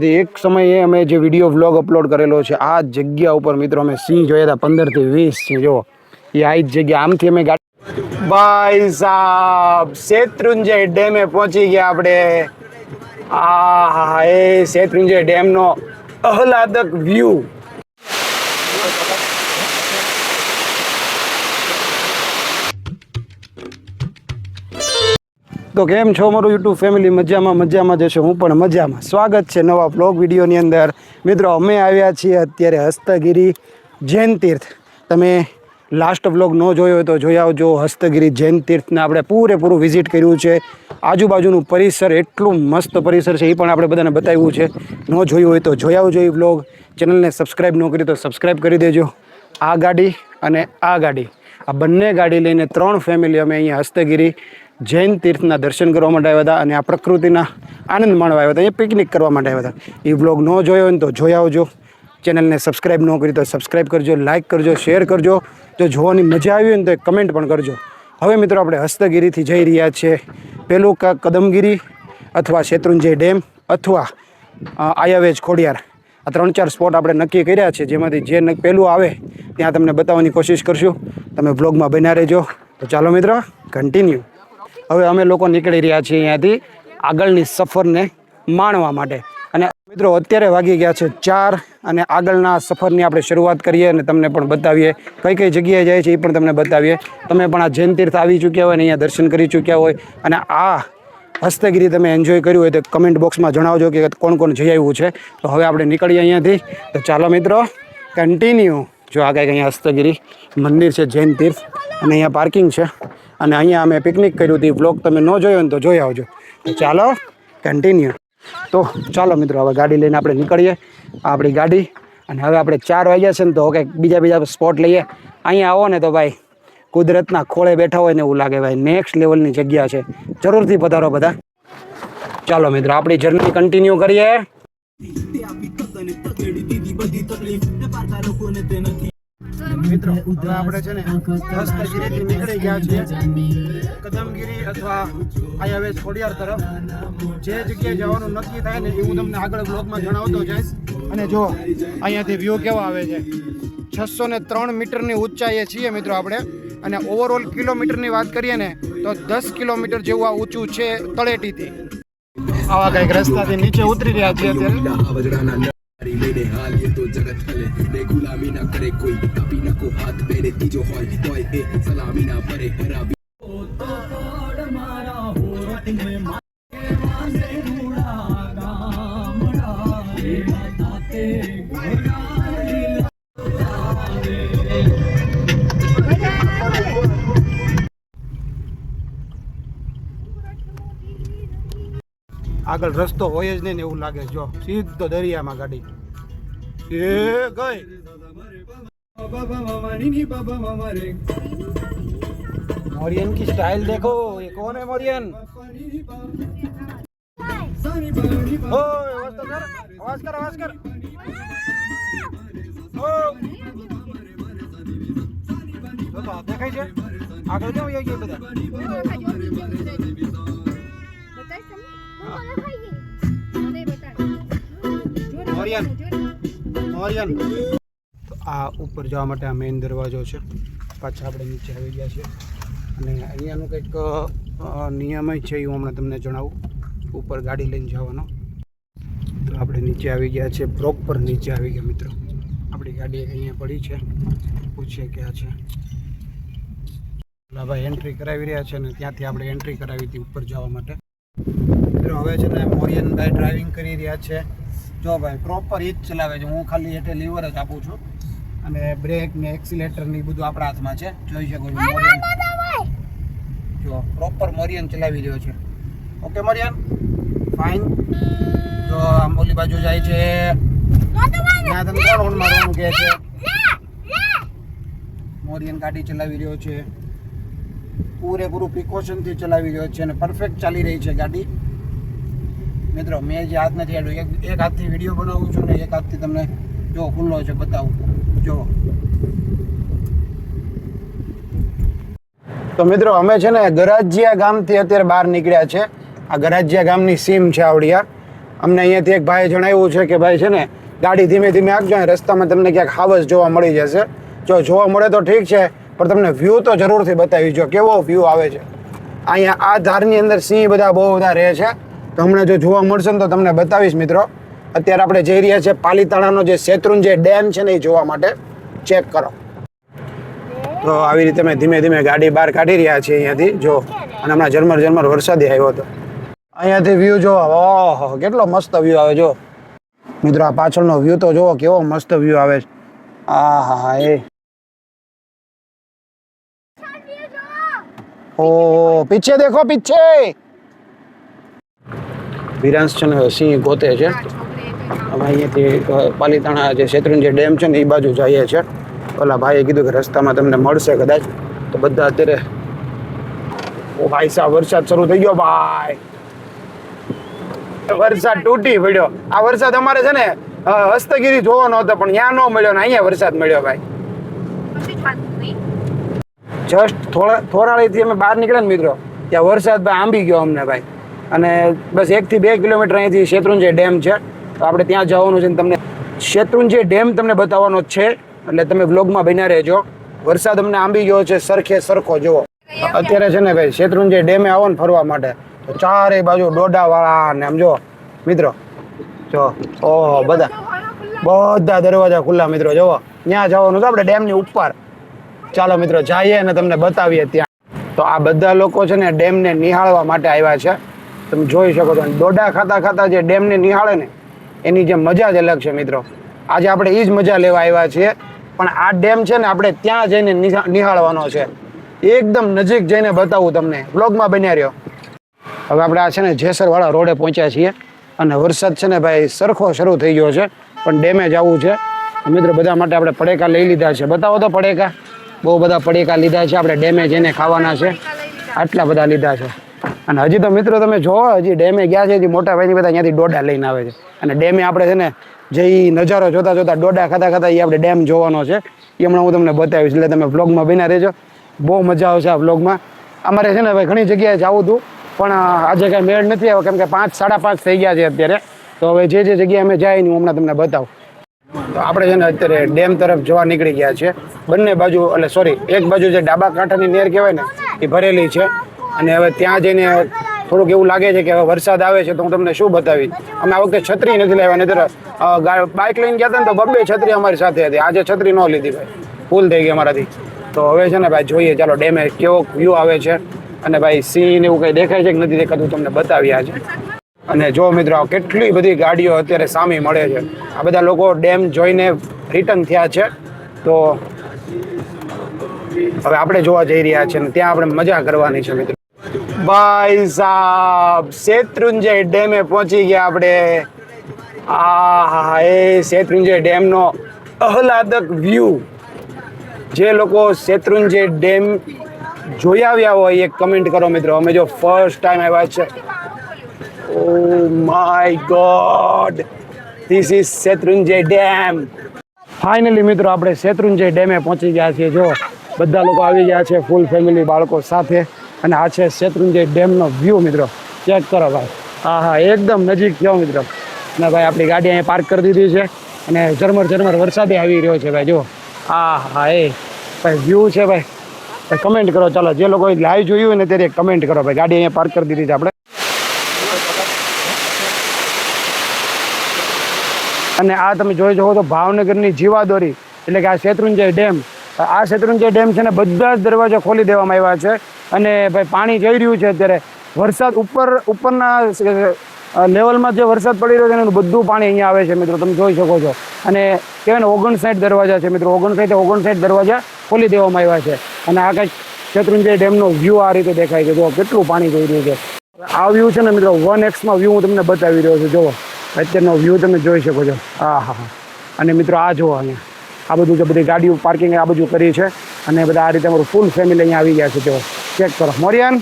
એક સમયે અમે જે વિડીયો વ્લોગ અપલોડ કરેલો છે આ જગ્યા ઉપર મિત્રો અમે સિંહ જોયા હતા 15 થી 20 સિંહ જો એ આ જ જગ્યા આમથી અમે ભાઈ સાહેબ શેત્રુંજય ડેમે પહોંચી ગયા આપણે આ એ શેત્રુંજય ડેમનો આહલાદક વ્યૂ તો કેમ છો મારું યુટ્યુબ ફેમિલી મજામાં જશો હું પણ મજામાં સ્વાગત છે નવા વ્લોગ વિડીયોની અંદર મિત્રો અમે આવ્યા છીએ અત્યારે હસ્તગીરી જૈન તીર્થ તમે લાસ્ટ વ્લોગ ન જોયો હોય તો જોઈ આવજો હસ્તગીરી જૈન તીર્થને આપણે પૂરેપૂરું વિઝિટ કર્યું છે આજુબાજુનું પરિસર એટલું મસ્ત પરિસર છે એ પણ આપણે બધાને બતાવ્યું છે ન જોયું હોય તો જોઈ આવજો એ વ્લોગ ચેનલને સબસ્ક્રાઈબ ન કરી તો સબસ્ક્રાઈબ કરી દેજો આ ગાડી અને આ ગાડી આ બંને ગાડી લઈને 3 ફેમિલી અમે અહીંયા હસ્તગીરી જૈન તીર્થના દર્શન કરવા માટે આવ્યા હતા અને આ પ્રકૃતિના આનંદ માણવા આવ્યા હતા અહીંયા પિકનિક કરવા માટે આવ્યા હતા એ વ્લોગ ન જોયો હોય ને તો જોઈ આવજો ચેનલને સબસ્ક્રાઈબ ન કરી તો સબસ્ક્રાઈબ કરજો લાઇક કરજો શેર કરજો જો જોવાની મજા આવી હોય ને તો એક કમેન્ટ પણ કરજો હવે મિત્રો આપણે હસ્તગીરીથી જઈ રહ્યા છીએ પેલું કદમગીરી અથવા શેત્રુંજય ડેમ અથવા આયાવેજ ખોડિયાર આ 3-4 સ્પોટ આપણે નક્કી કર્યા છે જેમાંથી જે પહેલું આવે ત્યાં તમને બતાવવાની કોશિશ કરશું તમે વ્લોગમાં બન્યા રહેજો તો ચાલો મિત્રો કન્ટિન્યુ હવે અમે લોકો નીકળી રહ્યા છીએ અહીંયાથી આગળની સફરને માણવા માટે અને મિત્રો અત્યારે વાગી ગયા છે 4 અને આગળના સફરની આપણે શરૂઆત કરીએ અને તમને પણ બતાવીએ કઈ જગ્યાએ જાય છે એ પણ તમને બતાવીએ તમે પણ આ જૈન તીર્થ આવી ચૂક્યા હોય ને અહીંયા દર્શન કરી ચૂક્યા હોય અને આ હસ્તગીરી તમે એન્જોય કર્યું હોય તો કમેન્ટ બોક્સમાં જણાવજો કે કોણ જઈ આવ્યું છે તો હવે આપણે નીકળીએ અહીંયાથી તો ચાલો મિત્રો કન્ટિન્યુ જો આ કંઈક અહીંયા હસ્તગીરી મંદિર છે જૈન તીર્થ અને અહીંયા પાર્કિંગ છે અને અહીંયા અમે પિકનિક કર્યું હતું વ્લોગ તમે ન જોયો ને તો જોઈ આવજો તો ચાલો કન્ટિન્યુ તો ચાલો મિત્રો હવે ગાડી લઈને આપણે નીકળીએ આપણી ગાડી અને હવે આપણે 4 વાગ્યા છે ને તો કંઈક બીજા સ્પોટ લઈએ અહીંયા આવો ને તો ભાઈ કુદરતના ખોળે બેઠા હોય ને એવું લાગે ભાઈ નેક્સ્ટ લેવલની જગ્યા છે જરૂરથી પધારો બધા ચાલો મિત્રો આપણી જર્ની કન્ટિન્યુ કરીએ મિત્રો હવે આપણે છે ને હસ્તગીરીથી નીકળી ગયા છીએ કદમગીરી અથવા આયાવેજ ખોડિયાર તરફ જે જગ્યાએ જવાનું નક્કી થાય ને એ હું તમને આગળ બ્લોગમાં જણાવતો જઈશ અને જો અહીંયાથી વ્યૂ કેવો આવે છે 603 મીટરની ઊંચાઈએ છીએ મિત્રો આપણે અને ઓવરઓલ કિલોમીટરની વાત કરીએ ને તો 10 કિલોમીટર જેવું આ ઊંચું છે તળેટીથી આવા કંઈક રસ્તાથી નીચે ઉતરી રહ્યા છીએ અત્યારે लेने हाल ये तो जगत हले ने गुलामी ना करे कोई कभी ना को हाथ मेरे तीजो होय तोय ए सलामी ना परे हराबी तो कोड मारा होरत में माके वासे रूड़ा गामड़ा रे बताते આગળ રસ્તો હોય જ નહીં ને એવું લાગે જો સીધો દરિયામાં ગાડી એ ગઈ મોરિયન की स्टाइल देखो ये कौन है मोरियन ओए आवाज कर ओ તો દેખાય છે આગળ કેવું આવી ગયું બધા મોરિયન તો આ ઉપર જવા માટે આ મેઇન દરવાજો છે પાછા આપણે નીચે આવી ગયા છે અને અહીંયાનું કંઈક નિયમ છે એ હું હમણાં તમને જણાવું ઉપર ગાડી લઈને જવાનો તો આપણે નીચે આવી ગયા છે પ્રોપર નીચે આવી ગયા મિત્રો આપણી ગાડી અહીંયા પડી છે પૂછીએ ક્યાં છે ભાઈ એન્ટ્રી કરાવી રહ્યા છે ને ત્યાંથી આપણે એન્ટ્રી કરાવી હતી ઉપર જવા માટે મિત્રો હવે છે ને મોરિયન ભાઈ ડ્રાઇવિંગ કરી રહ્યા છે જો ભાઈ પ્રોપર એ જ ચલાવે છે હું ખાલી એટલે લીવર જ આપું છું અને બ્રેક ને એક્સિલેટર ને બધું આપણા હાથમાં છે જોઈ શકો છો મોરિયન જો પ્રોપર મોરિયન ચલાવી રહ્યો છે ઓકે મોરિયન ફાઇન જો આમ ઓલી બાજુ જાય છે ના તમે કોણ ઓન મારવાનું કહે છે મોરિયન ગાડી ચલાવી રહ્યો છે પૂરેપૂરું પ્રિકોશનથી ચલાવી રહ્યો છે અને પરફેક્ટ ચાલી રહી છે ગાડી મિત્રો મેં જે હાથ નથી આડ્યું એક હાથથી વિડીયો બનાવું છું ને એક હાથથી તમને જો ખુલ્લો છે બતાવું જો તો મિત્રો અમે છે ને ગરાજિયા ગામથી અત્યારે બહાર નીકળ્યા છે આ ગરાજિયા ગામની સીમ છે આવડિયા અમને અહીંયાથી એક ભાઈએ જણાવ્યું છે કે ભાઈ છે ને ગાડી ધીમે ધીમે આપજો અને રસ્તામાં તમને ક્યાંક હાવસ જોવા મળી જશે. જો જોવા મળે તો ઠીક છે, પણ તમને વ્યૂ તો જરૂરથી બતાવી જો કેવો વ્યૂ આવે છે. અહીંયા આ ધારની અંદર સિંહ બધા બહુ બધા રહે છે, તો હમણાં જો જોવા મળશે ને તો તમને બતાવીશ મિત્રો. અત્યારે આપણે જઈ રહ્યા છીએ પાલીતાણાનો જે શેત્રુંજય ડેમ છે ને એ જોવા માટે. ચેક કરો. તો આવી રીતે મેં ધીમે ધીમે ગાડી બહાર કાઢી રહ્યા છીએ અહીંયાથી જો. અને હમણાં ઝરમર વરસાદી આવ્યો હતો. અહીંયાથી વ્યૂ જો, ઓહો કેટલો મસ્ત વ્યૂ આવે જો મિત્રો. આ પાછળનો વ્યૂ તો જોવો કેવો મસ્ત વ્યૂ આવે છે. આ હા એ ઓ પીછે દેખો પીછે. વિરાંશ છે ને સિંહ ગોતે છે. અમે અહીંયાથી પાલીતાણા જે શેત્રુંજય ડેમ છે ને એ બાજુ જઈએ છીએ. ઓલા ભાઈએ કીધું કે રસ્તામાં તમને મળશે કદાચ. તો બધા અત્યારે ઓ ભાઈ સાહેબ વરસાદ શરૂ થઈ ગયો ભાઈ. વરસાદ તૂટી પડ્યો. આ વરસાદ અમારે છે ને હસ્તગીરી જોવાનો હતો પણ ત્યાં ન મળ્યો ને અહીંયા વરસાદ મળ્યો ભાઈ. જસ્ટ થોરાળીથી અમે બહાર નીકળ્યા ને મિત્રો ત્યાં વરસાદ ભાઈ આંબી ગયો અમને ભાઈ. અને બસ 1 થી 2 કિલોમીટર અહીંથી શેત્રુંજય ડેમ છે, તો આપણે ત્યાં જવાનું છે ને તમને શેત્રુંજય ડેમ તમને બતાવવાનો જ છે, એટલે તમે બ્લોગમાં બન્યા રહેજો. વરસાદ અમને આંબી ગયો છે સરખે સરખો જુઓ. અત્યારે છે ને ભાઈ શેત્રુંજય ડેમે આવો ને ફરવા માટે તો ચારે બાજુ ડોડાવાળા ને આમ જો મિત્રો જો ઓહો બધા દરવાજા ખુલ્લા મિત્રો જુઓ. ત્યાં જવાનું તો આપણે ડેમની ઉપર. ચાલો મિત્રો જઈએ અને તમને બતાવીએ ત્યાં. તો આ બધા લોકો છે ને ડેમને નિહાળવા માટે આવ્યા છે. તમે જોઈ શકો છો ડોડા ખાતા જે ડેમને નિહાળે ને એની જે મજા જ અલગ છે મિત્રો. આજે આપણે એ જ મજા લેવા આવ્યા છીએ. પણ આ ડેમ છે ને આપણે ત્યાં જઈને નિહાળવાનો છે. એકદમ નજીક જઈને બતાવું તમને. વ્લોગમાં બન્યા રહ્યો. હવે આપણે આ છે ને જેસરવાળા રોડે પહોંચ્યા છીએ અને વરસાદ છે ને ભાઈ સરખો શરૂ થઈ ગયો છે, પણ ડેમે જવું છે મિત્રો. બધા માટે આપણે પડેકા લઈ લીધા છે. બતાવો તો પડેકા. બહુ બધા પડેકા લીધા છે આપણે ડેમે જઈને ખાવાના છે. આટલા બધા લીધા છે. અને હજી તો મિત્રો તમે જોવો હજી ડેમે ગયા છે, હજી મોટા ભાઈની બધા અહીંયાથી ડોડા લઈને આવે છે. અને ડેમે આપણે છે ને જે નજારો જોતા ડોડા ખાતા એ આપણે ડેમ જોવાનો છે. એ હમણાં હું તમને બતાવીશ, એટલે તમે વ્લોગમાં બન્યા રહેજો. બહુ મજા આવશે આ વ્લોગમાં. અમારે છે ને ભાઈ ઘણી જગ્યાએ જવું હતું પણ આજે કાંઈ મેળ નથી આવ્યો, કેમ કે 5 સાડા 5 થઈ ગયા છે અત્યારે. તો હવે જે જગ્યાએ અમે જાય ને હું હમણાં તમને બતાવું. તો આપણે છે ને અત્યારે ડેમ તરફ જવા નીકળી ગયા છે. બંને બાજુ એટલે સોરી એક બાજુ જે ડાબા કાંઠાની નહેર કહેવાય ને એ ભરેલી છે. અને હવે ત્યાં જઈને થોડુંક એવું લાગે છે કે હવે વરસાદ આવે છે તો હું તમને શું બતાવીશ. અમે આ વખતે છત્રી નથી લાવ્યા, નહીંતર બાઇક લઈને ગયા હતા ને તો 2 છત્રી અમારી સાથે હતી. આજે છત્રી ન લીધી ભાઈ, ફૂલ થઈ ગઈ અમારાથી. તો હવે છે ને ભાઈ જોઈએ ચાલો ડેમે કેવો વ્યૂ આવે છે અને ભાઈ સિંહ ને એવું કંઈ દેખાય છે કે નથી દેખાતું તમને બતાવ્યા છે. અને જો મિત્રો કેટલી બધી ગાડીઓ અત્યારે સામે મળે છે. આ બધા લોકો ડેમ જોઈને રિટર્ન થયા છે. તો હવે આપણે જોવા જઈ રહ્યા છીએ અને ત્યાં આપણે મજા કરવાની છે મિત્રો. ભાઈ સાહેબ શેત્રુંજય ડેમે પહોંચી ગયા આપણે. આ એ શેત્રુંજય ડેમનો આહલાદક વ્યૂ. જે લોકો શેત્રુંજય ડેમ જોઈ આવ્યા હોય એક કમેન્ટ કરો મિત્રો. અમે જો ફર્સ્ટ ટાઈમ આવ્યા છે. Oh my God, this is Shatrunjay dam. Finally મિત્રો આપણે શેત્રુંજય ડેમે પહોંચી ગયા છીએ. જો બધા લોકો આવી ગયા છે ફૂલ ફેમિલી બાળકો સાથે. અને આ છે શેત્રુંજય ડેમનો વ્યૂ મિત્રો. ચેક કરો ભાઈ. હા એકદમ નજીક થયો મિત્રો. અને ભાઈ આપણી ગાડી અહીંયા પાર્ક કરી દીધી છે અને ઝરમર વરસાદે આવી રહ્યો છે ભાઈ. જો હા એ ભાઈ વ્યૂ છે ભાઈ. કમેન્ટ કરો ચાલો, જે લોકો લાઈવ જોયું હોય ને ત્યારે કમેન્ટ કરો ભાઈ. ગાડી અહીંયા પાર્ક કરી દીધી છે આપણે. અને આ તમે જોઈ શકો તો ભાવનગરની જીવાદોરી એટલે કે આ શેત્રુંજય ડેમ. આ શેત્રુંજય ડેમ છે ને બધા જ દરવાજા ખોલી દેવામાં આવ્યા છે. અને ભાઈ પાણી જઈ રહ્યું છે અત્યારે. વરસાદ ઉપરના લેવલમાં જે વરસાદ પડી રહ્યો છે એનું બધું પાણી અહીંયા આવે છે મિત્રો. તમે જોઈ શકો છો. અને કહેવાય ને 59 દરવાજા છે મિત્રો. 59 દરવાજા ખોલી દેવામાં આવ્યા છે. અને આ કંઈક શેત્રુંજય ડેમનો વ્યૂ આ રીતે દેખાય છે. જો કેટલું પાણી જઈ રહ્યું છે. આ વ્યૂ છે ને મિત્રો 1x વ્યૂ હું તમને બતાવી રહ્યો છું. જુઓ અત્યારનો વ્યૂ તમે જોઈ શકો છો. હા અને મિત્રો આ જુઓ અહીંયા આ બધું જે બધી ગાડીઓ પાર્કિંગ આ બધું કરી છે. અને બધા આ રીતે અમારું ફૂલ ફેમિલી અહીંયા આવી ગયા છે. જુઓ ચેક કરો. મોરિયાન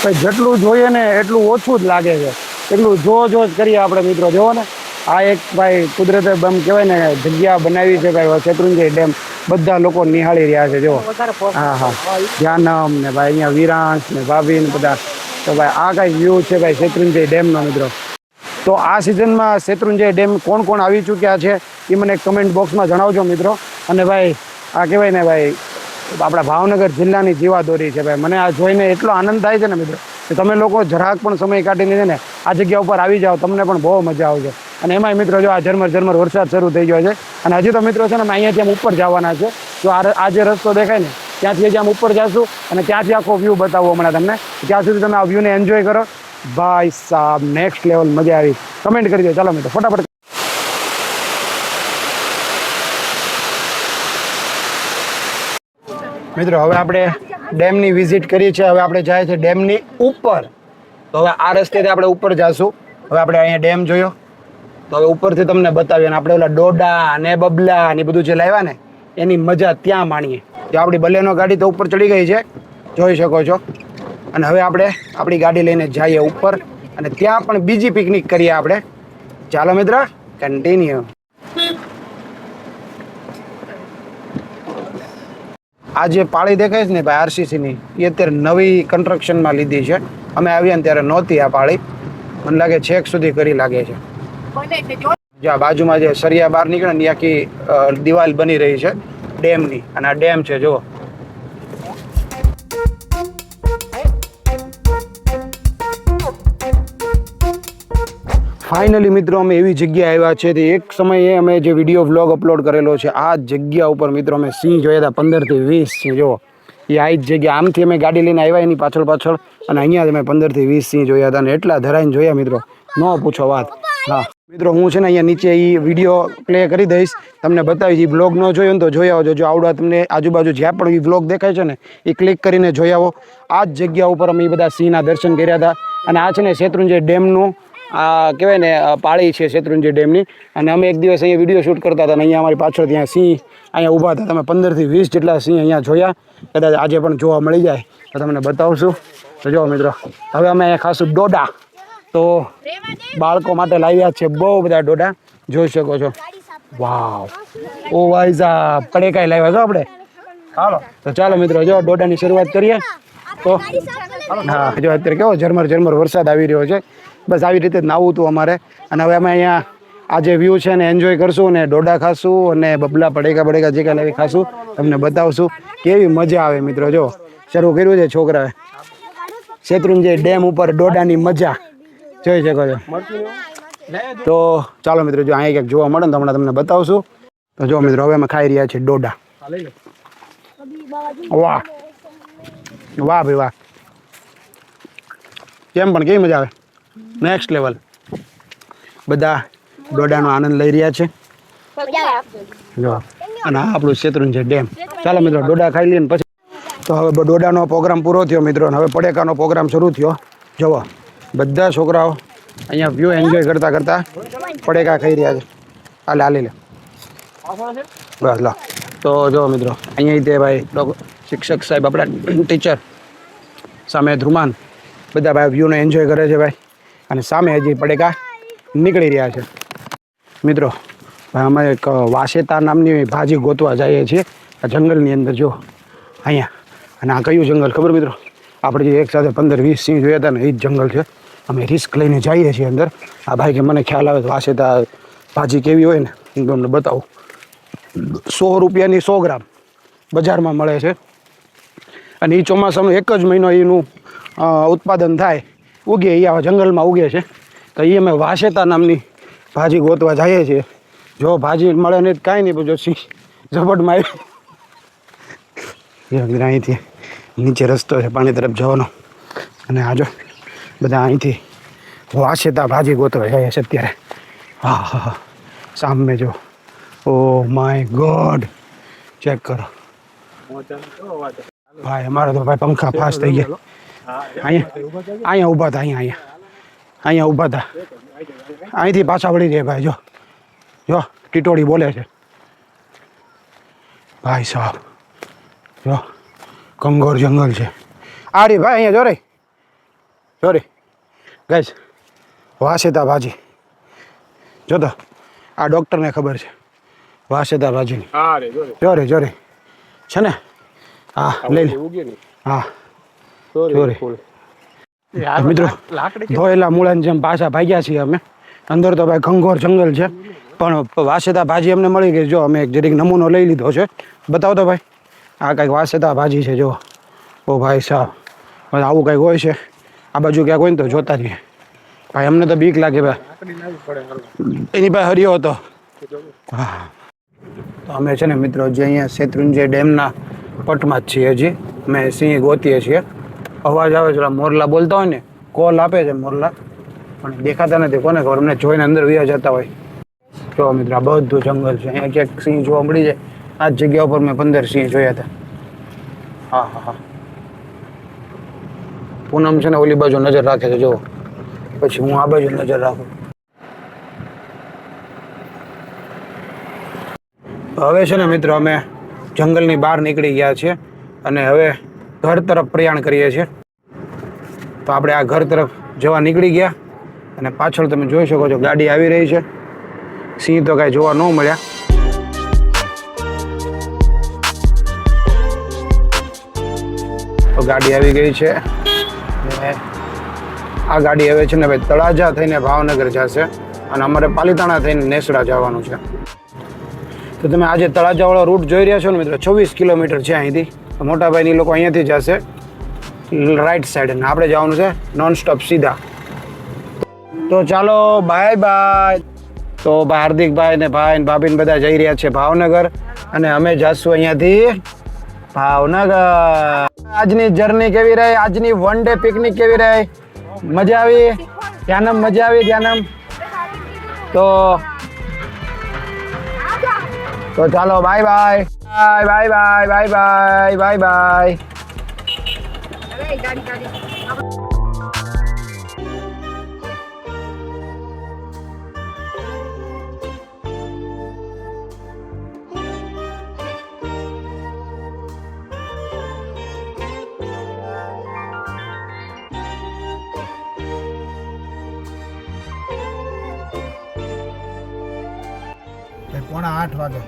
ભાઈ જેટલું જોઈએ ને એટલું ઓછું જ લાગે છે. એટલું જો જ કરીએ આપણે મિત્રો. જુઓ ને આ એક ભાઈ કુદરતે આમ કહેવાય ને જગ્યા બનાવી છે ભાઈ શેત્રુંજય ડેમ. બધા લોકો નિહાળી રહ્યા છે. જુઓ હા ધ્યાનમ ને ભાઈ અહીંયા વિરાંશ ને ભાભી ને બધા તો ભાઈ આ કાંઈ વ્યૂ છે ભાઈ શેત્રુંજય ડેમનો મિત્રો. તો આ સિઝનમાં શેત્રુંજય ડેમ કોણ કોણ આવી ચૂક્યા છે એ મને કમેન્ટ બોક્સમાં જણાવજો મિત્રો. અને ભાઈ આ કહેવાય ને ભાઈ આપણા ભાવનગર જિલ્લાની જીવાદોરી છે ભાઈ. મને આ જોઈને એટલો આનંદ થાય છે ને મિત્રો કે તમે લોકો જરાક પણ સમય કાઢીને છે ને આ જગ્યા ઉપર આવી જાઓ, તમને પણ બહુ મજા આવશે. અને એમાંય મિત્રો જો આ ઝરમર વરસાદ શરૂ થઈ ગયો છે. અને હજી તો મિત્રો છે ને અમે અહીંયાથી આમ ઉપર જવાના છે. જો આ જે રસ્તો દેખાય ને ત્યાંથી હજી આમ ઉપર જઈશું અને ત્યાંથી આખો વ્યૂ બતાવો હમણાં તમને. ત્યાં સુધી તમે આ વ્યૂને એન્જોય કરો. ભાઈ સાહેબ નેક્સ્ટ લેવલ મજા આવી. કમેન્ટ કરી દો ચાલો મિત્રો ફટાફટ. મિત્રો હવે આપણે ડેમની વિઝિટ કરી છે. હવે આપણે જાય છે ડેમની ઉપર. તો હવે આ રસ્તેથી આપણે ઉપર જઈશું. હવે આપણે અહીંયા ડેમ જોયો તો હવે ઉપરથી તમને બતાવીએ. અને આપણે ઓલા ડોડા અને બબલા ને બધું જે લાવ્યા ને એની મજા ત્યાં માણીએ. તો આપણી બલેનો ગાડી તો ઉપર ચડી ગઈ છે, જોઈ શકો છો. અને હવે આપણે આપણી ગાડી લઈને જઈએ ઉપર અને ત્યાં પણ બીજી પિકનિક કરીએ આપણે. ચાલો મિત્ર કન્ટિન્યુ. આ જે પાળી દેખાય છે ને ભાઈ આરસીસીની એ અત્યારે નવી કન્સ્ટ્રક્શનમાં લીધી છે. અમે આવ્યા ને ત્યારે નહોતી આ પાળી. મને લાગે છેક સુધી કરી લાગે છે. જ્યાં બાજુમાં જે સરિયા બહાર નીકળે ને આખી દિવાલ બની રહી છે ડેમની. અને આ ડેમ છે જુઓ. ફાઇનલી મિત્રો અમે એવી જગ્યાએ આવ્યા છે. એક સમયે અમે જે વિડીયો વ્લોગ અપલોડ કરેલો છે આ જગ્યા ઉપર મિત્રો અમે સિંહ જોયા હતા 15 થી 20 સિંહ. જુઓ એ આ જ જગ્યા. આમથી અમે ગાડી લઈને આવ્યા એની પાછળ અને અહીંયા જ અમે 15 થી 20 સિંહ જોયા હતા. અને એટલા ધરાઈને જોયા મિત્રો ન પૂછો વાત. હા મિત્રો હું છે ને અહીંયા નીચે એ વિડીયો પ્લે કરી દઈશ, તમને બતાવીશ. એ બ્લોગ ન જોયો ને તો જોઈ આવજો. જો આવડા તમને આજુબાજુ જ્યાં પણ એ બ્લોગ દેખાય છે ને એ ક્લિક કરીને જોઈ આવો. આ જ જગ્યા ઉપર અમે એ બધા સિંહના દર્શન કર્યા હતા. અને આ છે ને શેત્રુંજય ડેમનું આ કહેવાય ને પાળી છે શેત્રુંજય ડેમની. અને અમે એક દિવસ અહીંયા વિડીયો શૂટ કરતા હતા અને અહીંયા અમારી પાછળ ત્યાં સિંહ અહીંયા ઊભા હતા. તમે 15 થી 20 જેટલા સિંહ અહીંયા જોયા. કદાચ આજે પણ જોવા મળી જાય તો તમને બતાવશું. તો જો મિત્રો હવે અમે અહીંયા ખાસું ડોડા તો બાળકો માટે લાવ્યા છે. બહુ બધા ડોડા જોઈ શકો છો. વાવ ઓ ભાઈ સાહેબ કડેકાઈ લાવ્યા છો આપણે. હાલો તો ચાલો મિત્રો જો ડોડાની શરૂઆત કરીએ. તો હા જો અત્યારે કેવો ઝરમર વરસાદ આવી રહ્યો છે. બસ આવી રીતે જ નાવું હતું અમારે. અને હવે અમે અહીંયા આ જે વ્યૂ છે ને એન્જોય કરશું ને ડોડા ખાશું અને બબલા પડેકા જે કાંઈ લાવી ખાશું. તમને બતાવશું કેવી મજા આવે મિત્રો. જો શરૂ કર્યું છે છોકરાએ શેત્રુંજય ડેમ ઉપર ડોડાની મજા જોઈ શકો છો. તો ચાલો મિત્રો જો અહીંયા ક્યાંક જોવા મળે ને તો હમણાં તમને બતાવશું. તો જો મિત્રો હવે અમે ખાઈ રહ્યા છીએ ડોડા. વાહ વાહ ભાઈ વાહ. કેમ પણ કેવી મજા આવે. Next level. બધા ડોડાનો આનંદ લઈ રહ્યા છે. જો અને આ આપણું શેત્રુંજય ડેમ. ચાલો મિત્રો ડોડા ખાઈ લઈએ ને પછી. તો હવે ડોડાનો પ્રોગ્રામ પૂરો થયો મિત્રો અને હવે પડેકાનો પ્રોગ્રામ શરૂ થયો. જુઓ બધા છોકરાઓ અહીંયા વ્યૂ એન્જોય કરતા પડેકા ખાઈ રહ્યા છે. હાલી લે બસ લો. તો જો મિત્રો અહીંયા તે ભાઈ શિક્ષક સાહેબ આપણા ટીચર સામે ધ્રુમાન બધા ભાઈ વ્યૂને એન્જોય કરે છે ભાઈ. અને સામે હજી પડેકા નીકળી રહ્યા છે મિત્રો. ભાઈ અમે એક વાસેતા નામની ભાજી ગોતવા જઈએ છીએ આ જંગલની અંદર. જો અહીંયા અને આ કયું જંગલ ખબર મિત્રો? આપણે જે એક સાથે 15-20 સિંહ જોયા હતા ને એ જ જંગલ છે. અમે રિસ્ક લઈને જઈએ છીએ અંદર. આ ભાઈ કે મને ખ્યાલ આવે તો વાસેતા ભાજી કેવી હોય ને હું તમને બતાવું. 100 રૂપિયાની 100 ગ્રામ બજારમાં મળે છે. અને એ ચોમાસાનો એક જ મહિનો એનું ઉત્પાદન થાય ઉગે એ આવા જંગલમાં ઉગે છે. તો એ અમે વાસેતા નામની ભાજી ગોતવા જઈએ છીએ. જો ભાજી મળે ને કાંઈ નહીં જો સિંહ ઝપટમાં આવી અહીંથી નીચે રસ્તો છે પાણી તરફ જવાનો. અને આ જો બધા અહીંથી વાસેતા ભાજી ગોતવા જાય છે અત્યારે. હા હા હા સામે જો. ઓ માય ગોડ ચેક કરો ભાઈ. અમારે તો ભાઈ પંખા ફાસ્ટ થઈ ગયા. અહીંયા ઊભા હતા. અહીંયા ઊભા હતા. અહીંથી પાછા વળી જાય ભાઈ. જો ટીટોળી બોલે છે ભાઈ સાહેબ. જો કંગોર જંગલ છે. આ રી ભાઈ અહીંયા જો રે ગાઈસ વાસેતા ભાજી. જો તો આ ડૉક્ટરને ખબર છે વાસેતા ભાજીની. જો રે છે ને. હા લઈ લે. હા જો રે મિત્રો ધોયેલા મૂળાની જેમ પાછા ભાગ્યા છીએ અમે. અંદર તો ભાઈ ઘંઘોર જંગલ છે, પણ વાસેતા ભાજી અમને મળી ગઈ. જો અમે એક જરીક નમૂનો લઈ લીધો છે. બતાવો તો ભાઈ, આ કંઈક વાસેતા ભાજી છે. જો ઓ ભાઈ સાહેબ, આવું કંઈક હોય છે. આ બાજુ ક્યાંક હોય ને તો જોતા રહીએ ભાઈ. અમને તો બીક લાગે ભાઈ, એની પાસે હરિયો હતો. હા, તો અમે છે ને મિત્રો જે અહીંયા શેત્રુંજય ડેમના પટમાં જ છીએ. હજી અમે સિંહ ગોતીએ છીએ. અવાજ આવે છે, મોરલા બોલતા હોય ને, કોલ આપે છે મોરલા, પણ દેખાતા નથી. કોને ખબર, અમને જોઈને અંદર વ્યા જતા હોય. જો મિત્રો, આ બધું જંગલ છે. અહીંયા ક્યાંક સિંહ જોવા મળી જાય. આ જ જગ્યા ઉપર મેં 15 સિંહ જોયા હતા. હા હા હા, પૂનમ છે ને ઓલી બાજુ નજર રાખે છે. જો પછી હું આ બાજુ નજર રાખું. હવે છે ને મિત્રો અમે જંગલની બહાર નીકળી ગયા છીએ અને હવે ઘર તરફ પ્રયાણ કરીએ છીએ. તો આપણે આ ઘર તરફ જવા નીકળી ગયા અને પાછળ તમે જોઈ શકો છો ગાડી આવી રહી છે. સિંહ તો કાંઈ જોવા ન મળ્યા. તો ગાડી આવી ગઈ છે અને આ ગાડી હવે છે ને ભાઈ તળાજા થઈને ભાવનગર જશે અને અમારે પાલીતાણા થઈને નેસડા જવાનું છે. તો તમે આજે તળાજાવાળો રૂટ જોઈ રહ્યા છો ને મિત્રો, 24 કિલોમીટર છે અહીંથી. મોટાભાઈની લોકો અહીંયાથી જશે રાઈટ સાઈડ અને આપણે જવાનું છે નોન સ્ટોપ સીધા. તો ચાલો બાય બાય. તો હાર્દિકભાઈ ને ભાઈ ને ભાભી બધા જઈ રહ્યા છે ભાવનગર અને અમે જઈશું અહીંયાથી ભાવનગર. આજની જર્ની કેવી રહી? આજની વન ડે પિકનિક કેવી રહી? મજા આવી? ધ્યાનમ મજા આવી? ધ્યાનમ તો ચાલો bye bye bye bye bye bye bye bye. પોણા 8 વાગે,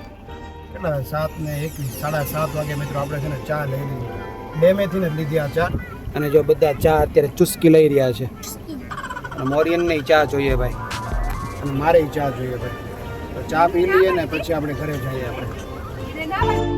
કેટલા 7:21, 7:30 વાગે મિત્રો આપણે છે ને ચા લઈ લીધી. ડેમેથી ને લીધી આ ચા. અને જો બધા ચા અત્યારે ચુસ્કી લઈ રહ્યા છે. અને મોરિયનની ચા જોઈએ ભાઈ અને મારે ચા જોઈએ ભાઈ. તો ચા પી લઈએ ને પછી આપણે ઘરે જઈએ આપણે.